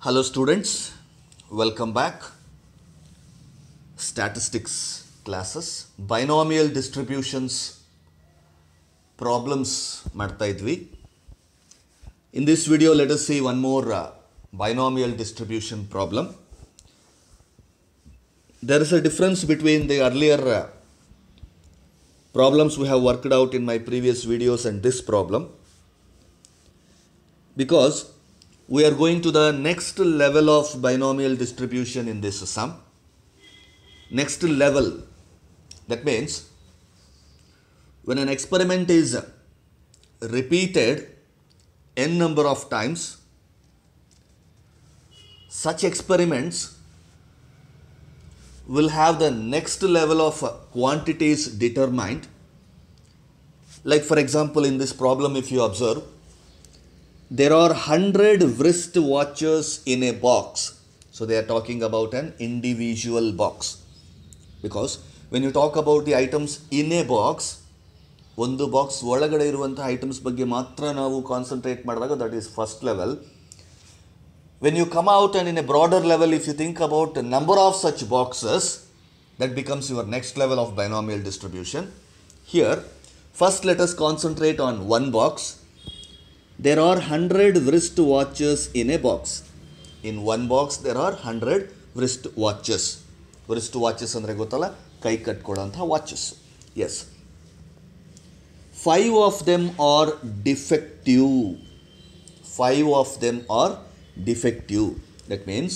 Hello students, welcome back. Statistics classes, binomial distributions problems ಮಾಡ್ತಾ ಇದ್ವಿ. In this video let us see one more binomial distribution problem. There is a difference between the earlier problems we have worked out in my previous videos and this problem, because we are going to the next level of binomial distribution in this sum. Next level, that means when an experiment is repeated n number of times, such experiments will have the next level of quantities determined. Like for example, in this problem, if you observe, there are 100 wrist watches in a box. So they are talking about an individual box. Because when you talk about the items in a box, ಒಂದು box ಒಳಗಡೆ ಇರುವಂತಹ items ಬಗ್ಗೆ ಮಾತ್ರ ನಾವು concentrate ಮಾಡಿದಾಗ that is first level. When you come out and in a broader level, if you think about the number of such boxes, that becomes your next level of binomial distribution. Here, first let us concentrate on one box. There are 100 wrist watches in a box. In one box there are 100 wrist watches. Wrist watches andre gottalla, kai katkodanta watches. Yes. 5 of them are defective. 5 of them are defective. That means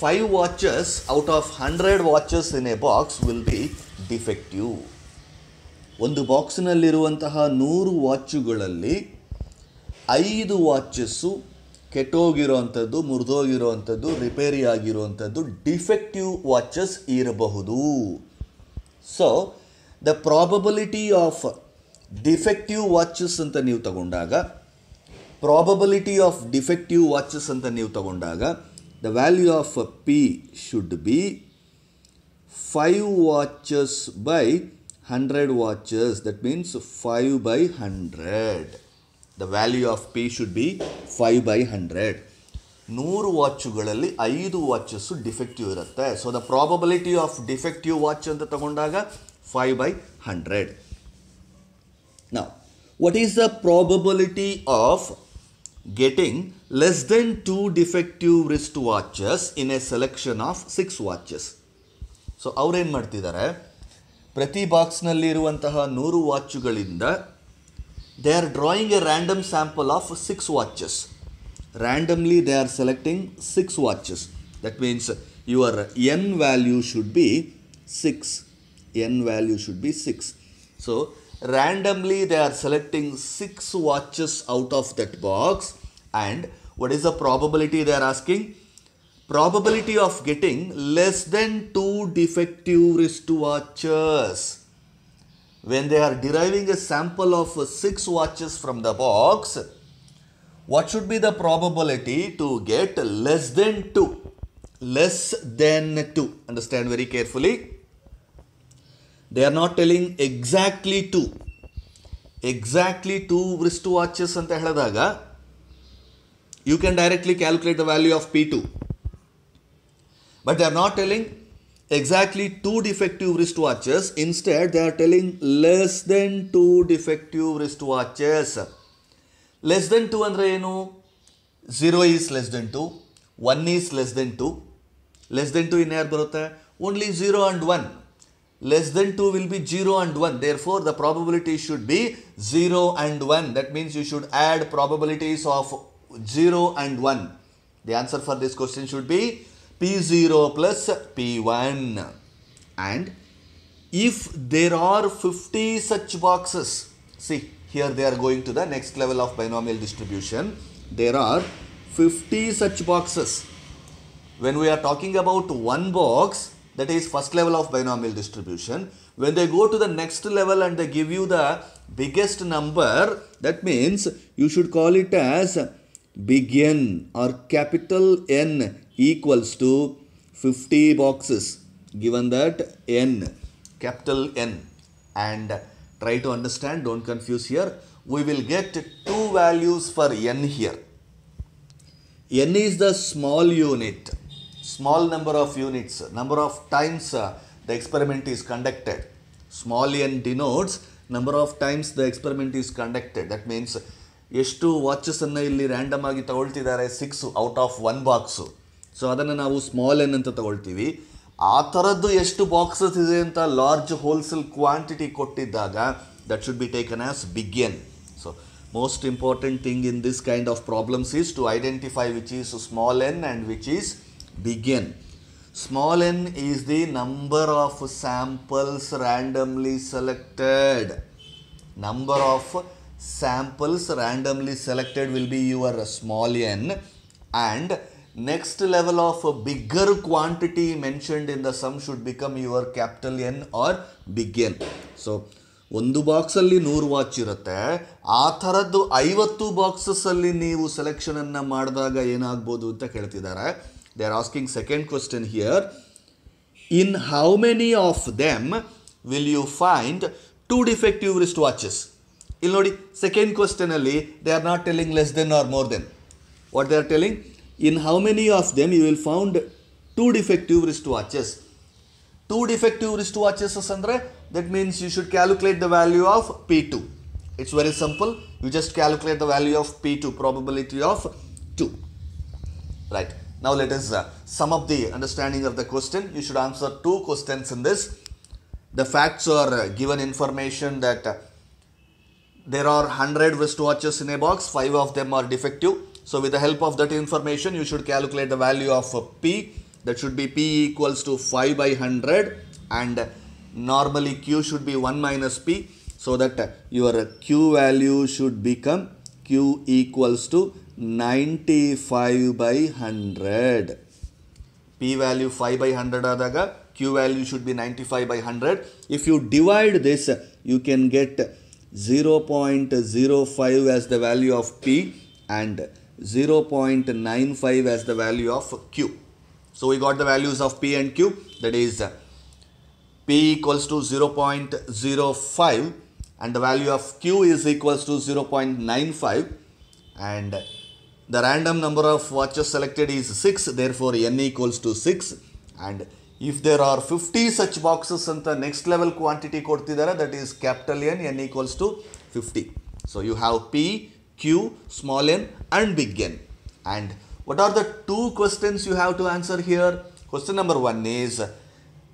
5 watches out of 100 watches in a box will be defective. ಒಂದು ಬಾಕ್ಸ್ನಲ್ಲಿರುವಂತಹ 100 ವಾಚುಗಳಲ್ಲಿ 5 watches ಕೆಟ್ಟೋಗಿರೋವಂಥದ್ದು, ಮುರಿದೋಗಿರೋವಂಥದ್ದು, repair ಆಗಿರುವಂಥದ್ದು defective watches ಇರಬಹುದು. So the probability of defective watches ಅಂತ ನೀವು ತಗೊಂಡಾಗ, the value of P should be 5 watches by 100 watches. That means 5 by 100. The value of P should be 5 by 100. 100 ವಾಚುಗಳಲ್ಲಿ 5 watches defective ಇರುತ್ತೆ. So the probability of defective watch ಅಂತ ತಗೊಂಡಾಗ 5 by 100. Now, what is the probability of getting less than 2 defective wrist watches in a selection of 6 watches? So ಅವ್ರೇನು ಮಾಡ್ತಿದ್ದಾರೆ, ಪ್ರತಿ ಬಾಕ್ಸ್ನಲ್ಲಿ ಇರುವಂತಹ 100 ವಾಚುಗಳಿಂದ they are drawing a random sample of 6 watches. Randomly they are selecting 6 watches. That means your N value should be 6. N value should be 6. So randomly they are selecting 6 watches out of that box. And what is the probability they are asking? Probability of getting less than 2 defective wrist watches. When they are deriving a sample of 6 watches from the box, what should be the probability to get less than 2? Less than 2. Understand very carefully. They are not telling exactly 2. Exactly 2 wrist watches anta heladaga, you can directly calculate the value of P2. But they are not telling exactly 2 defective wrist watches. Instead, they are telling less than 2 defective wrist watches. Less than 2 andre enu? 0 is less than 2. 1 is less than 2. Less than 2 in yaar barutte? Only 0 and 1. Less than 2 will be 0 and 1. Therefore, the probability should be 0 and 1. That means you should add probabilities of 0 and 1. The answer for this question should be P0 plus P1. And if there are 50 such boxes, see here they are going to the next level of binomial distribution. There are 50 such boxes. When we are talking about one box, that is first level of binomial distribution. When they go to the next level and they give you the biggest number, that means you should call it as big N or capital N equals to 50 boxes, given that N, capital N. And try to understand, don't confuse here. We will get 2 values for N here. N is the small unit, small number of units, number of times the experiment is conducted. Small n denotes number of times the experiment is conducted. That means ಎಷ್ಟು ವಾಚಸ್ಸನ್ನು ಇಲ್ಲಿ random ಆಗಿ ತಗೊಳ್ತಿದ್ದಾರೆ 6 out of 1 box. So ಅದನ್ನು ನಾವು small N ಅಂತ ತಗೊಳ್ತೀವಿ. ಆ ಥರದ್ದು ಎಷ್ಟು ಬಾಕ್ಸಸ್ ಇದೆ ಅಂತ ಲಾರ್ಜ್ ಹೋಲ್ಸೇಲ್ ಕ್ವಾಂಟಿಟಿ ಕೊಟ್ಟಿದ್ದಾಗ that should be taken as big N. So most important thing in this kind of problems is to identify which is small n and which is big N. Small n is the number of samples randomly selected. Number of samples randomly selected will be your small n, and next level of bigger quantity mentioned in the sum should become your capital N or big N. So ಒಂದು ಬಾಕ್ಸಲ್ಲಿ 100 watch ಇರುತ್ತೆ. ಆ ಥರದ್ದು 50 ಬಾಕ್ಸಸ್ಸಲ್ಲಿ ನೀವು ಸೆಲೆಕ್ಷನನ್ನು ಮಾಡಿದಾಗ ಏನಾಗ್ಬೋದು ಅಂತ ಕೇಳ್ತಿದ್ದಾರೆ. They are asking second question here. In how many of them will you find 2 defective wrist watches? ಇಲ್ಲಿ ನೋಡಿ, ಸೆಕೆಂಡ್ ಕ್ವೆಶ್ಚನಲ್ಲಿ they are not telling less than or more than. What they are telling? In how many of them you will found 2 defective wrist watches. 2 defective wrist watches ಅಂದರೆ that means you should calculate the value of P2. It's very simple. You just calculate the value of P2, probability of 2. Right. Now let us sum up the understanding of the question. You should answer 2 questions in this. The facts are given information that there are 100 wristwatches in a box, 5 of them are defective. So with the help of that information, you should calculate the value of P. That should be P equals to 5 by 100, and normally Q should be 1 minus P, so that your Q value should become Q equals to 95 by 100. P value 5 by 100 adaga Q value should be 95 by 100. If you divide this, you can get 0.05 as the value of P and 0.95 as the value of Q. So we got the values of P and Q. That is P equals to 0.05 and the value of Q is equals to 0.95, and the random number of watches selected is 6, therefore N equals to 6. And if there are 50 such boxes and the next level quantity kodtidare, that is capital N, N equals to 50. So you have P, Q, small n and big N. And what are the 2 questions you have to answer here? Question number 1 is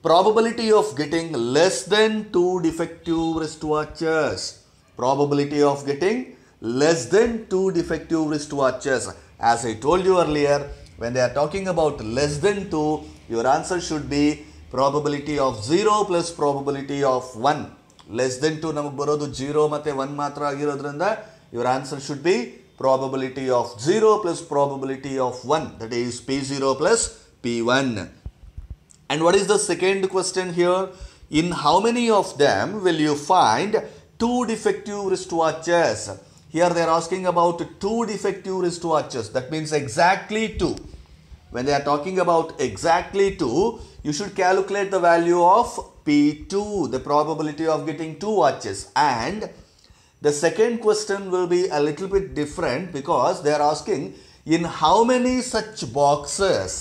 probability of getting less than 2 defective wristwatches. Probability of getting less than 2 defective wristwatches. As I told you earlier, when they are talking about less than 2, your answer should be probability of 0 plus probability of 1. Less than 2 ನಮಗೆ ಬರೋದು 0 ಮತ್ತೆ 1 ಮಾತ್ರ ಆಗಿರೋದ್ರಿಂದ your answer should be probability of 0 plus probability of 1. That is P0 plus P1. And what is the second question here? In how many of them will you find 2 defective wristwatches? Here they are asking about 2 defective wristwatches. That means exactly 2. When they are talking about exactly 2, you should calculate the value of P2, the probability of getting 2 watches. And the second question will be a little bit different because they are asking in how many such boxes.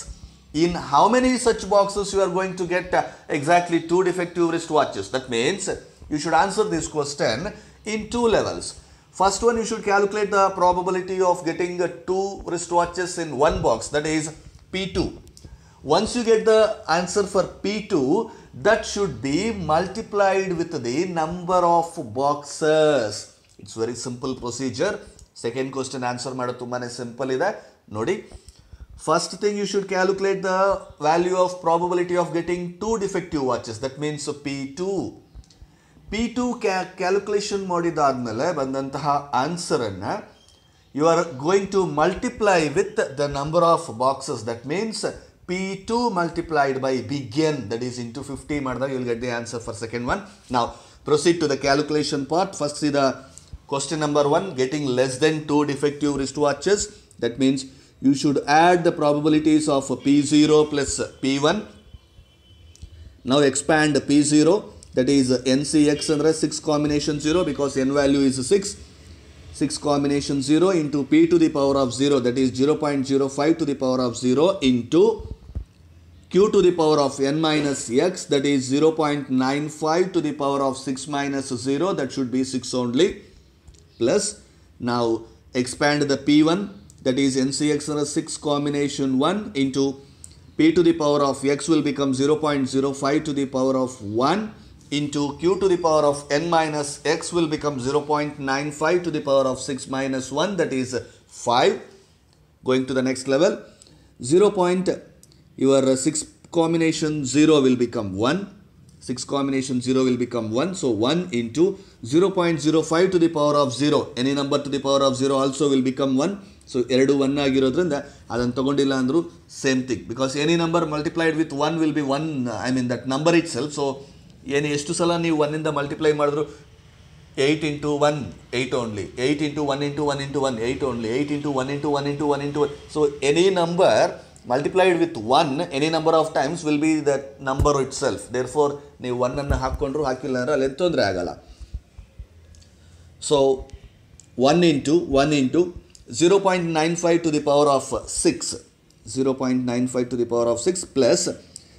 In how many such boxes you are going to get exactly 2 defective wristwatches? That means you should answer this question in 2 levels. First one, you should calculate the probability of getting 2 wristwatches in one box, that is P2. Once you get the answer for P2, that should be multiplied with the number of boxes. It's very simple procedure. Second question answer ಮಾಡೋದು ತುಂಬಾನೇ simple ಇದೆ ನೋಡಿ. First thing, you should calculate the value of probability of getting 2 defective watches. That means P2. P2 calculation ಮಾಡಿದಾದ್ಮೇಲೆ ಬಂದಂತಹ answer ಅನ್ನ you are going to multiply with the number of boxes. That means P2 multiplied by big N, that is into 50 ಮಾಡಿದಾಗ you will get the answer for second one. Now proceed to the calculation part. First see the question number 1, getting less than 2 defective wristwatches. That means you should add the probabilities of P0 plus P1. Now expand P0, that is NCX under 6 combination 0 because N value is 6. 6 combination 0 into p to the power of 0, that is 0.05 to the power of 0 into q to the power of n minus x, that is 0.95 to the power of 6 minus 0, that should be 6 only, plus now expand the p1, that is ncx 6 combination 1 into p to the power of x will become 0.05 to the power of 1 into q to the power of n minus x will become 0.95 to the power of 6 minus 1, that is 5. Going to the next level, your 6 combination 0 will become 1. 6 combination 0 will become 1. So 1 into 0.05 to the power of 0. Any number to the power of 0 also will become 1. So 2 1 ಆಗಿರೋದ್ರಿಂದ ಅದನ್ನು ತಗೊಂಡಿಲ್ಲ ಅಂದರೂ same thing, because any number multiplied with 1 will be 1, I mean that number itself. So ಎಷ್ಟು ಸಲ ನೀವು 1 ಇಂದ multiply ಮಾಡಿದ್ರು 8 into 1 8 only, 8 into 1 into 1 into 1 8 only, 8 into 1 into 1 into 1 into 1. So any number multiplied with 1 any number of times will be that number itself. Therefore ನೀವು 1 ಅನ್ನು ಹಾಕ್ಕೊಂಡ್ರು ಹಾಕಿಲ್ಲ ಅಂದ್ರೆ ಅಲ್ಲಿ ತೊಂದರೆ ಆಗಲ್ಲ. So 1 into 0.95 to the power of 6, 0.95 to the power of 6 plus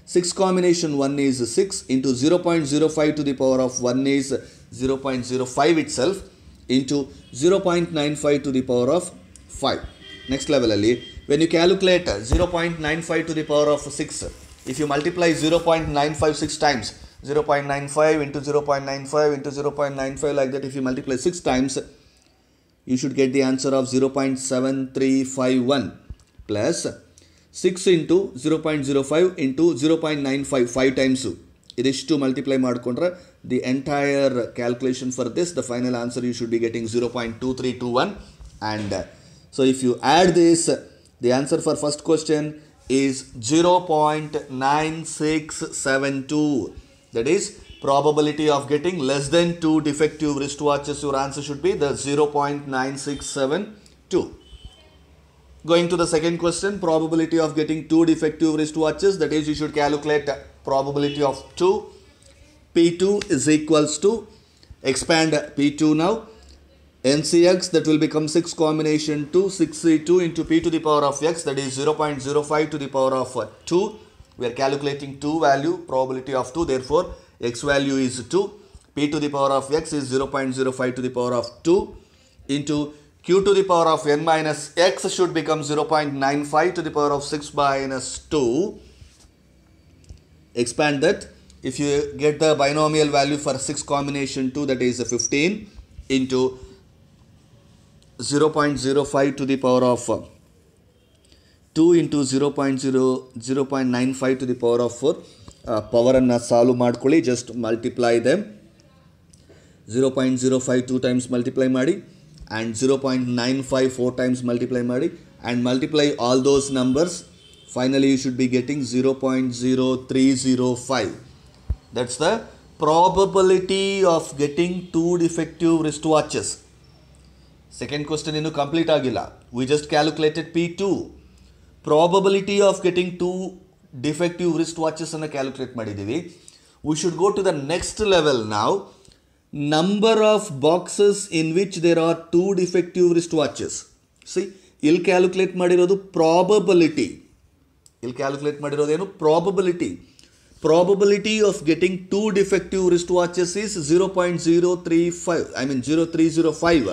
6 combination 1 is 6 into 0.05 to the power of 1 is 0.05 itself into 0.95 to the power of 5. Next level ali, when you calculate 0.95 to the power of 6, if you multiply 0.95 6 times, 0.95 into 0.95 into 0.95 like that, if you multiply 6 times, you should get the answer of 0.7351 plus 6 into 0.05 into 0.95 5 times. Idishtu multiply madkondre the entire calculation for this, the final answer you should be getting 0.2321. And so if you add this, the answer for first question is 0.9672. That is probability of getting less than 2 defective wristwatches. Your answer should be the 0.9672. Going to the second question, probability of getting 2 defective wristwatches, that is you should calculate probability of 2. P2 is equals to, expand P2 now, NCX, that will become 6 combination 2, 6C2 into P to the power of X, that is 0.05 to the power of 2. We are calculating 2 value, probability of 2, therefore X value is 2. P to the power of X is 0.05 to the power of 2 into q to the power of n minus x should become 0.95 to the power of 6 minus 2. Expand that. If you get the binomial value for 6 combination 2, that is 15 into 0.05 to the power of 2 into 0.95 to the power of 4. Power anna solve madkoli, just multiply them. 0.05 2 times multiply madi and 0.95 4 times multiply madi and multiply all those numbers. Finally you should be getting 0.0305. That's the probability of getting 2 defective wristwatches. Second question inu complete agilla. We just calculated P2. Probability of getting 2 defective wristwatches anna calculate ಮಾಡಿದೀವಿ. We should go to the next level now. Number of boxes in which there are 2 defective wristwatches. See, ಇಲ್ಲಿ calculate ಮಾಡಿರೋದು probability. ಇಲ್ಲಿ calculate ಮಾಡಿರೋದೇನು probability. Probability of getting 2 defective wristwatches is 0.035. I mean 0305.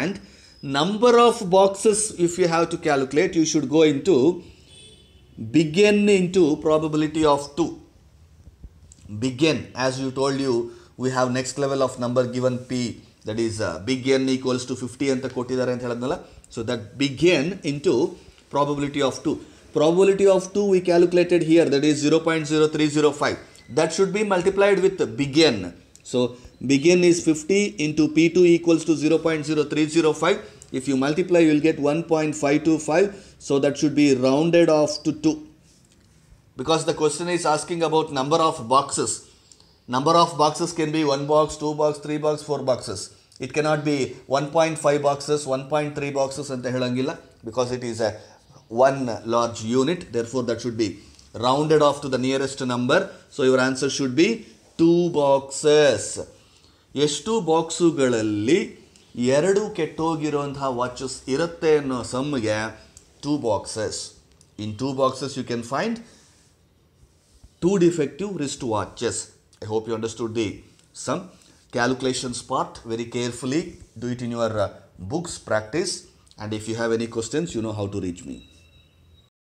And number of boxes, if you have to calculate, you should go into big N into probability of 2. Big N, as you told you, we have next level of number given P, that is big N equals to 50 anta kottidare anta heladnalla. So that big N into probability of 2. Probability of 2 we calculated here, that is 0.0305. That should be multiplied with big N. So big N is 50 into P2 equals to 0.0305. If you multiply, you will get 1.525. So that should be rounded off to 2. Because the question is asking about number of boxes. Number of boxes can be 1 box, 2 box, 3 box, 4 boxes. It cannot be 1.5 boxes, 1.3 boxes anta helangilla, because it is a one large unit. Therefore that should be rounded off to the nearest number. So your answer should be 2 boxes. ಎಷ್ಟು ಬಾಕ್ಸುಗಳಲ್ಲಿ ಎರಡು ಕೆಟ್ಟೋಗಿರೋಂತಹ watches ಇರುತ್ತೆ ಅನ್ನೋ ಸಮ್ಗೆ 2 boxes. In 2 boxes you can find 2 defective wrist watches. I hope you understood the sum. Calculations part very carefully. Do it in your books practice. And if you have any questions, you know how to reach me.